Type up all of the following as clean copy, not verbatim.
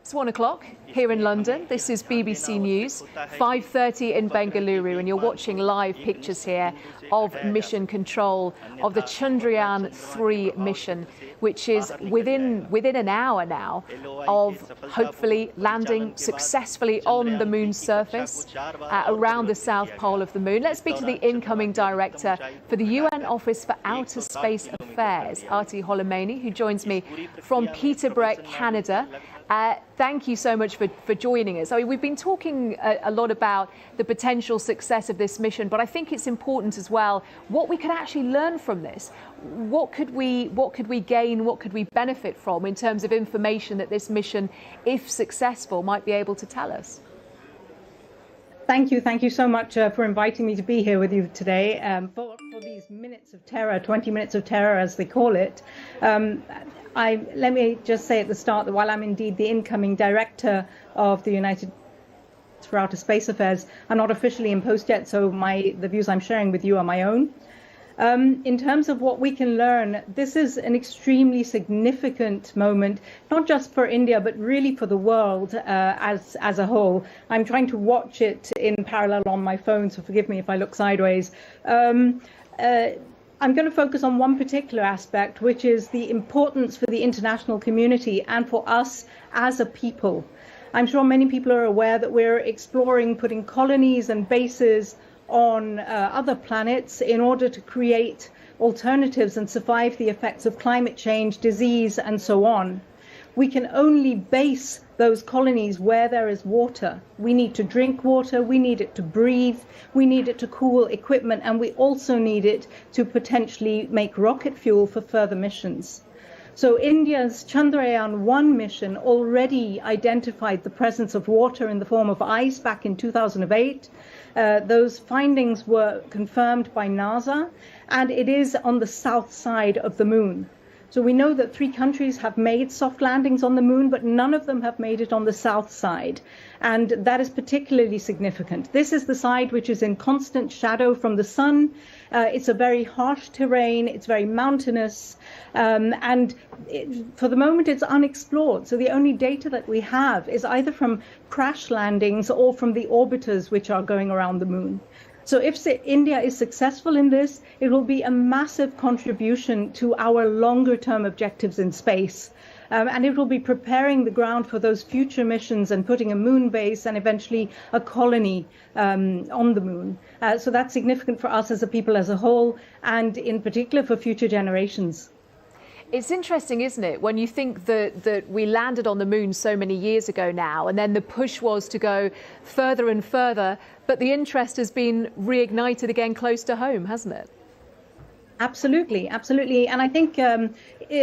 It's 1 o'clock here in London. This is BBC News, 5:30 in Bengaluru, and you're watching live pictures here of mission control of the Chandrayaan-3 mission, which is within an hour now of hopefully landing successfully on the moon's surface around the south pole of the moon. Let's speak to the incoming director for the UN Office for Outer Space Affairs, Aarti, who joins me from Peterborough, Canada. Thank you so much for joining us. I mean, we've been talking a lot about the potential success of this mission, but I think it's important as well what we could actually learn from this. What could we gain? What could we benefit from in terms of information that this mission, if successful, might be able to tell us? Thank you so much for inviting me to be here with you today for these minutes of terror, 20 minutes of terror, as they call it. Let me just say at the start that while I'm indeed the incoming director of the United States for Outer Space Affairs, I'm not officially in post yet, so the views I'm sharing with you are my own. In terms of what we can learn, this is an extremely significant moment, not just for India, but really for the world as a whole. I'm trying to watch it in parallel on my phone, so forgive me if I look sideways. I'm going to focus on one particular aspect, which is the importance for the international community and for us as a people. I'm sure many people are aware that we're exploring putting colonies and bases on other planets in order to create alternatives and survive the effects of climate change, disease, and so on. We can only base those colonies where there is water. We need to drink water, we need it to breathe, we need it to cool equipment, and we also need it to potentially make rocket fuel for further missions. So India's Chandrayaan-1 mission already identified the presence of water in the form of ice back in 2008. Those findings were confirmed by NASA, and it is on the south side of the moon. So we know that 3 countries have made soft landings on the moon, but none of them have made it on the south side. And that is particularly significant. This is the side which is in constant shadow from the sun. It's a very harsh terrain. It's very mountainous. For the moment, it's unexplored. So the only data that we have is either from crash landings or from the orbiters which are going around the moon. So if India is successful in this, it will be a massive contribution to our longer term objectives in space. And it will be preparing the ground for those future missions and putting a moon base and eventually a colony on the moon. So that's significant for us as a people as a whole, and in particular for future generations. It's interesting, isn't it, when you think that we landed on the moon so many years ago now, and then the push was to go further and further, but the interest has been reignited again close to home, hasn't it? Absolutely, absolutely. And I think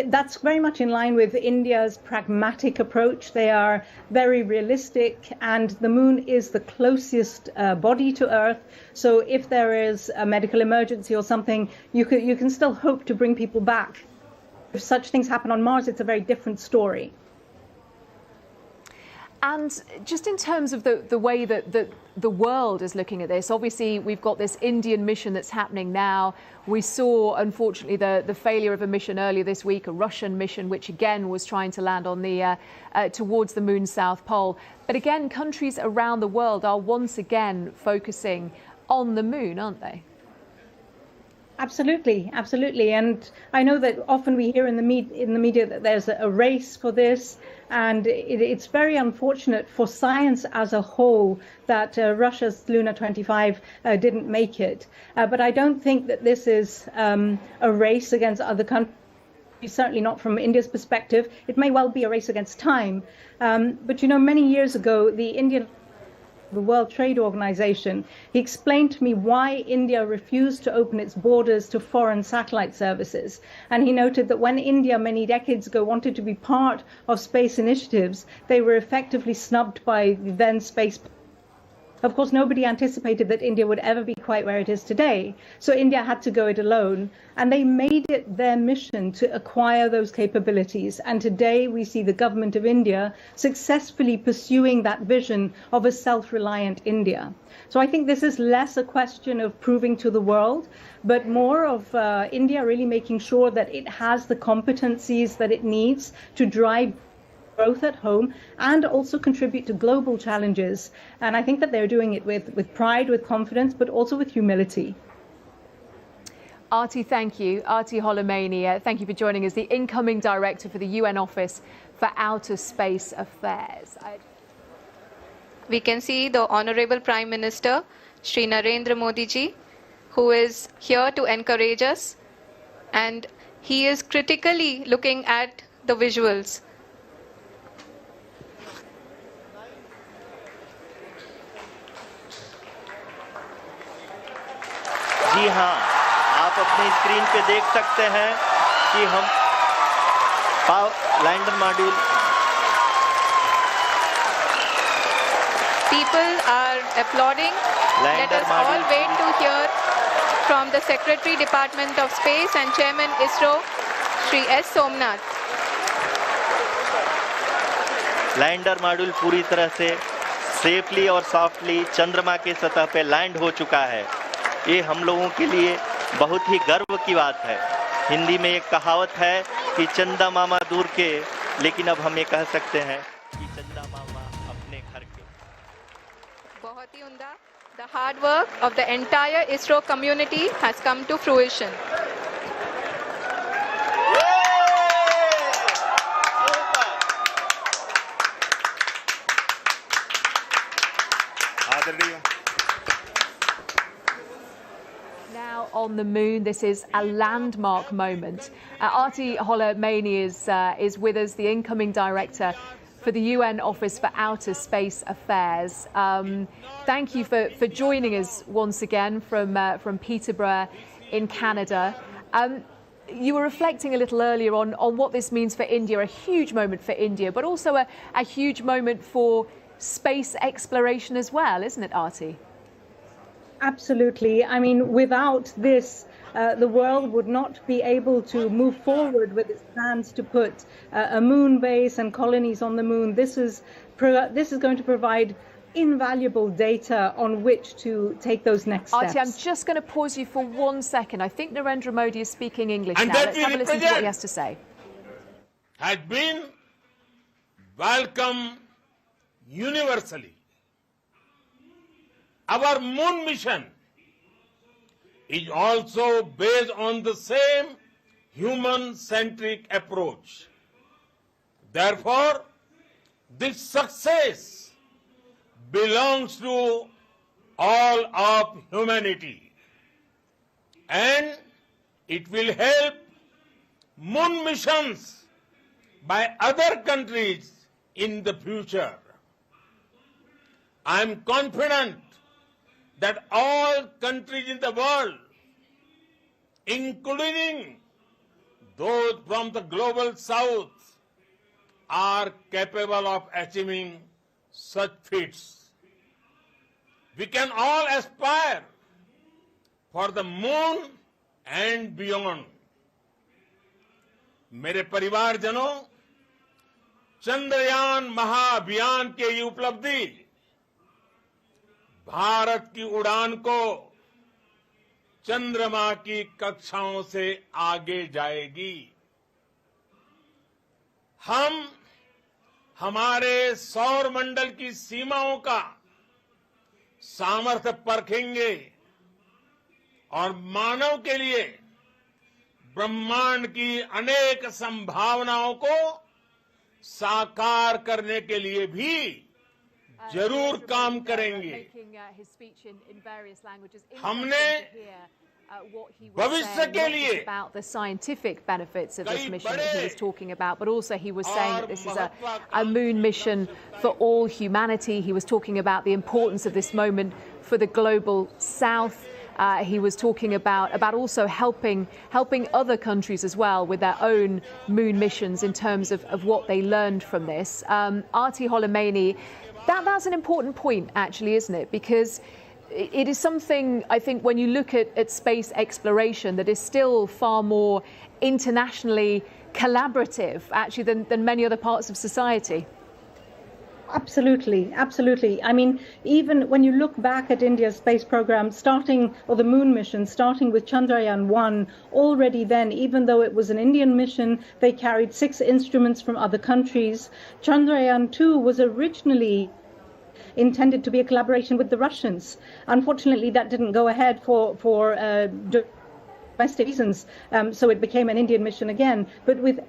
that's very much in line with India's pragmatic approach. They are very realistic, and the moon is the closest body to Earth. So if there is a medical emergency or something, you can still hope to bring people back. If such things happen on Mars, it's a very different story. And just in terms of the way that the world is looking at this, obviously we've got this Indian mission that's happening now. We saw, unfortunately, the failure of a mission earlier this week, a Russian mission, which again was trying to land on the towards the moon's south pole. But again, countries around the world are once again focusing on the moon, aren't they? Absolutely, absolutely. And I know that often we hear in the media that there's a race for this, and it's very unfortunate for science as a whole that Russia's Luna 25 didn't make it. But I don't think that this is a race against other countries. Certainly not from India's perspective. It may well be a race against time. But you know, many years ago, the World Trade Organization, he explained to me why India refused to open its borders to foreign satellite services. And he noted that when India many decades ago wanted to be part of space initiatives, they were effectively snubbed by the then space. Of course, nobody anticipated that India would ever be quite where it is today. So India had to go it alone, and they made it their mission to acquire those capabilities. And today we see the government of India successfully pursuing that vision of a self-reliant India. So I think this is less a question of proving to the world, but more of India really making sure that it has the competencies that it needs to drive growth at home and also contribute to global challenges. And I think that they're doing it with pride, with confidence, but also with humility. Aarti, thank you. Aarti Holomaini, thank you for joining us, the incoming director for the UN Office for Outer Space Affairs. We can see the Honorable Prime Minister, Shri Narendra Modi ji, who is here to encourage us, and he is critically looking at the visuals. जी हाँ, आप अपनी screen पे देख सकते हैं कि हम lander module People are applauding. Let us all wait to hear from the Secretary Department of Space and Chairman ISRO, Shri S. Somnath. Lander module पूरी तरह से सेफली और सॉफ्टली चंद्रमा के सतह पे लैंड हो चुका है। ये हम लोगों के लिए बहुत ही गर्व की बात है। हिंदी में एक कहावत है कि चंदा मामा दूर के, लेकिन अब हम ये कह सकते हैं कि चंदा मामा अपने घर के। बहुत ही उम्दा. The hard work of the entire ISRO community has come to fruition. Now on the moon, this is a landmark moment. Aarti Holomaini is with us, the incoming director for the UN Office for Outer Space Affairs. Thank you for joining us once again from Peterborough in Canada. You were reflecting a little earlier on what this means for India, a huge moment for India, but also a huge moment for space exploration as well, isn't it, Aarti? Absolutely. I mean, without this, the world would not be able to move forward with its plans to put a moon base and colonies on the moon. This is going to provide invaluable data on which to take those next steps. Aarti, I'm just going to pause you for 1 second. I think Narendra Modi is speaking English and now. Let's have a listen to what he has to say. Has been welcomed universally. Our moon mission is also based on the same human-centric approach. Therefore, this success belongs to all of humanity, and it will help moon missions by other countries in the future. I am confident that all countries in the world, including those from the global south, are capable of achieving such feats. We can all aspire for the moon and beyond. मेरे परिवारजनों, चंद्रयान महाअभियान के ये उपलब्धि भारत की उड़ान को चंद्रमा की कक्षाओं से आगे जाएगी। हम हमारे सौर मंडल की सीमाओं का सामर्थ्य परखेंगे और मानव के लिए ब्रह्मांड की अनेक संभावनाओं को साकार करने के लिए भी जरूर काम करेंगे। हमने भविष्य के लिए about the scientific benefits of this mission that he was talking about, but also he was saying that this is a moon mission for all humanity. He was talking about the importance of this moment for the global south. He was talking about also helping other countries as well with their own moon missions in terms of what they learned from this. Aarti Holomaini, that's an important point, actually, isn't it? Because it is something, I think, when you look at space exploration, that is still far more internationally collaborative, actually, than many other parts of society. Absolutely, absolutely. I mean, even when you look back at India's space program, or the moon mission, starting with Chandrayaan-1, already then, even though it was an Indian mission, they carried 6 instruments from other countries. Chandrayaan-2 was originally intended to be a collaboration with the Russians. Unfortunately, that didn't go ahead for domestic reasons, so it became an Indian mission again. But with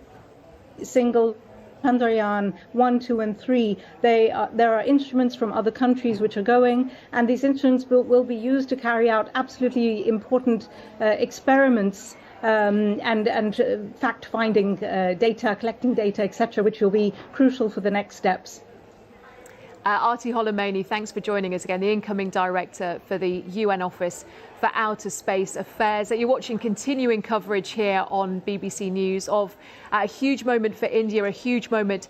single Chandrayaan 1, 2, and 3, there are instruments from other countries which are going, and these instruments will be used to carry out absolutely important experiments and fact-finding data, collecting data, etc., which will be crucial for the next steps. Aarti Holomaini, thanks for joining us again, the incoming director for the UN Office for Outer Space Affairs. You're watching continuing coverage here on BBC News of a huge moment for India, a huge moment